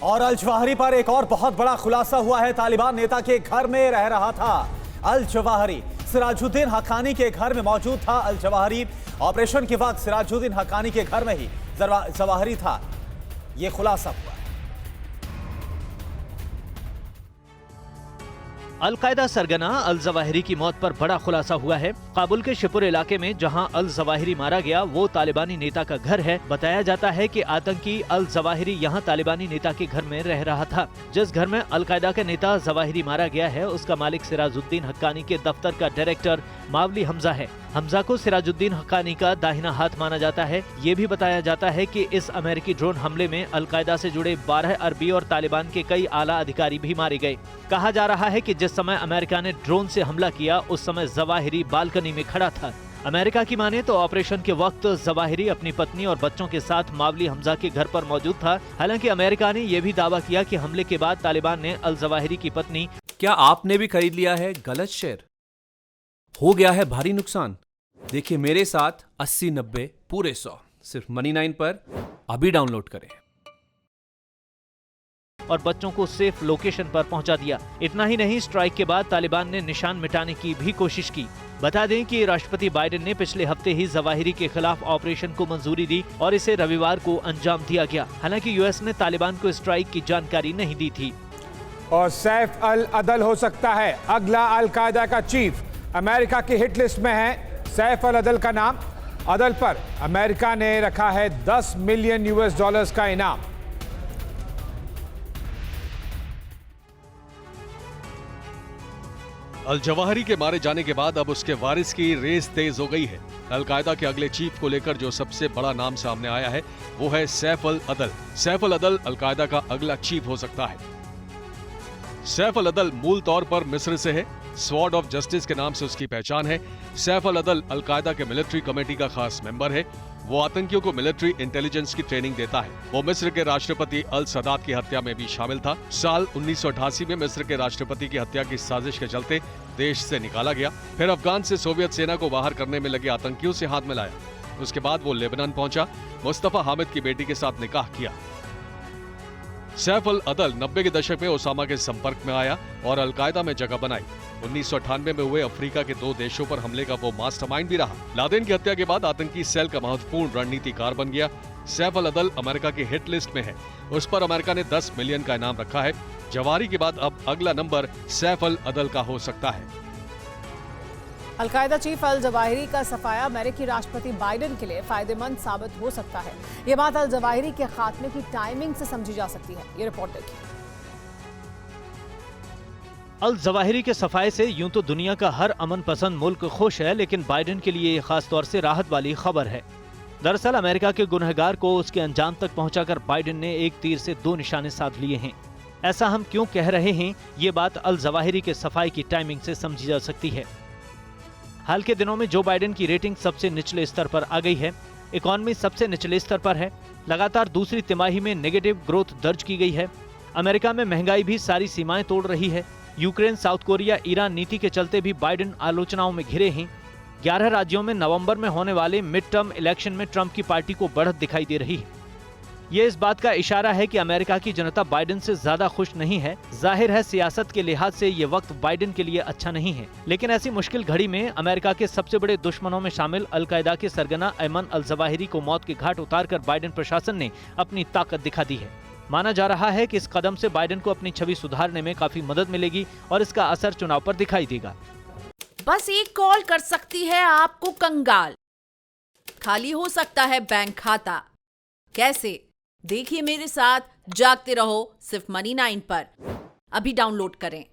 और al Zawahiri पर एक और बहुत बड़ा खुलासा हुआ है। तालिबान नेता के घर में रह रहा था अल जवाहिरी। सिराजुद्दीन हक्कानी के घर में मौजूद था अल जवाहिरी। ऑपरेशन के वक्त सिराजुद्दीन हक्कानी के घर में ही जवाहिरी था। यह खुलासा हुआ। अल-कायदा सरगना अल जवाहिरी की मौत पर बड़ा खुलासा हुआ है। काबुल के शिपुर इलाके में जहां अल जवाहिरी मारा गया वो तालिबानी नेता का घर है। बताया जाता है कि आतंकी अल जवाहिरी यहां तालिबानी नेता के घर में रह रहा था। जिस घर में अल-कायदा के नेता जवाहिरी मारा गया है उसका मालिक सिराजुद्दीन हक्कानी के दफ्तर का डायरेक्टर मावली हमजा है। हमजा को सिराजुद्दीन हक्कानी का दाहिना हाथ माना जाता है। ये भी बताया जाता है कि इस अमेरिकी ड्रोन हमले में अल-कायदा से जुड़े 12 अरबी और तालिबान के कई आला अधिकारी भी मारे गए। कहा जा रहा है कि जिस समय अमेरिका ने ड्रोन से हमला किया उस समय जवाहिरी बालकनी में खड़ा था। अमेरिका की माने तो ऑपरेशन के वक्त जवाहिरी अपनी पत्नी और बच्चों के साथ मावली हमजा के घर पर मौजूद था। हालांकि अमेरिका ने यह भी दावा किया कि हमले के बाद तालिबान ने अल जवाहिरी की पत्नी। क्या आपने भी खरीद लिया है गलत शेयर? हो गया है भारी नुकसान? देखिए मेरे साथ 80-90 पूरे 100 सिर्फ Money9 पर अभी डाउनलोड करें और बच्चों को सेफ लोकेशन पर पहुंचा दिया। इतना ही नहीं, स्ट्राइक के बाद तालिबान ने निशान मिटाने की भी कोशिश की। बता दें कि राष्ट्रपति बाइडेन ने पिछले हफ्ते ही जवाहिरी के खिलाफ ऑपरेशन को मंजूरी दी और इसे रविवार को अंजाम दिया गया। हालांकि यूएस ने तालिबान को स्ट्राइक की जानकारी नहीं दी थी। और सैफ अल अदल हो सकता है अगला अल-कायदा का चीफ। अमेरिका की हिट लिस्ट में है सैफ अल अदल का नाम। अदल पर अमेरिका ने रखा है $10 मिलियन का इनाम। अल जवाहिरी के मारे जाने के बाद अब उसके वारिस की रेस तेज हो गई है। अल-कायदा के अगले चीफ को लेकर जो सबसे बड़ा नाम सामने आया है वो है सैफ अल अदल। सैफ अल अदल अल-कायदा का अगला चीफ हो सकता है। सैफ अल अदल मूल तौर पर मिस्र से है। स्वॉर्ड ऑफ जस्टिस के नाम से उसकी पहचान है। सैफ अल अदल अल-कायदा के मिलिट्री कमेटी का खास मेंबर है। वो आतंकियों को मिलिट्री इंटेलिजेंस की ट्रेनिंग देता है। वो मिस्र के राष्ट्रपति अल सदात की हत्या में भी शामिल था। साल 1988 में मिस्र के राष्ट्रपति की हत्या की साजिश के चलते देश से निकाला गया। फिर अफगान से सोवियत सेना को बाहर करने में लगे आतंकियों से हाथ मिलाया। उसके बाद वो लेबनान पहुंचा, मुस्तफा हामिद की बेटी के साथ निकाह किया। सैफ अल अदल 90 के दशक में ओसामा के संपर्क में आया और अल-कायदा में जगह बनाई। 1998 में हुए अफ्रीका के 2 देशों पर हमले का वो मास्टरमाइंड भी रहा। लादेन की हत्या के बाद आतंकी सेल का महत्वपूर्ण रणनीतिकार बन गया। सैफ अल अदल अमेरिका की हिट लिस्ट में है। उस पर अमेरिका ने $10 मिलियन का इनाम रखा है। जवाहिरी के बाद अब अगला नंबर सैफ अल अदल का हो सकता है। अल-कायदा चीफ अल जवाहिरी का सफाया अमेरिकी राष्ट्रपति बाइडेन के लिए फायदेमंद साबित हो सकता है। ये बात अल जवाहिरी के खात्मे की टाइमिंग से समझी जा सकती है। ये रिपोर्ट देखिए। अल जवाहिरी के सफाये से यूं तो दुनिया का हर अमन पसंद मुल्क खुश है, लेकिन बाइडेन के लिए खास तौर से राहत वाली खबर है। दरअसल अमेरिका के गुनहगार को उसके अंजाम तक पहुंचाकर बाइडेन ने एक तीर से 2 निशाने साध लिए हैं। ऐसा हम क्यों कह रहे हैं? ये बात अल जवाहिरी के सफाई की टाइमिंग से समझी जा सकती है। हाल के दिनों में जो बाइडेन की रेटिंग सबसे निचले स्तर पर आ गई है। इकॉनमी सबसे निचले स्तर पर है। लगातार दूसरी तिमाही में नेगेटिव ग्रोथ दर्ज की गई है। अमेरिका में महंगाई भी सारी सीमाएं तोड़ रही है। यूक्रेन, साउथ कोरिया, ईरान नीति के चलते भी बाइडेन आलोचनाओं में घिरे हैं। 11 राज्यों में नवंबर में होने वाले मिड टर्म इलेक्शन में ट्रंप की पार्टी को बढ़त दिखाई दे रही है। ये इस बात का इशारा है कि अमेरिका की जनता बाइडेन से ज्यादा खुश नहीं है। जाहिर है सियासत के लिहाज से ये वक्त बाइडेन के लिए अच्छा नहीं है, लेकिन ऐसी मुश्किल घड़ी में अमेरिका के सबसे बड़े दुश्मनों में शामिल अल-कायदा के सरगना अयमन अल जवाहिरी को मौत के घाट उतारकर बाइडेन प्रशासन ने अपनी ताकत दिखा दी है। माना जा रहा है कि इस कदम से बाइडेन को अपनी छवि सुधारने में काफी मदद मिलेगी और इसका असर चुनाव पर दिखाई देगा। बस एक कॉल कर सकती है आपको कंगाल। खाली हो सकता है बैंक खाता। कैसे? देखिए मेरे साथ, जागते रहो सिर्फ Money9 पर। अभी डाउनलोड करें।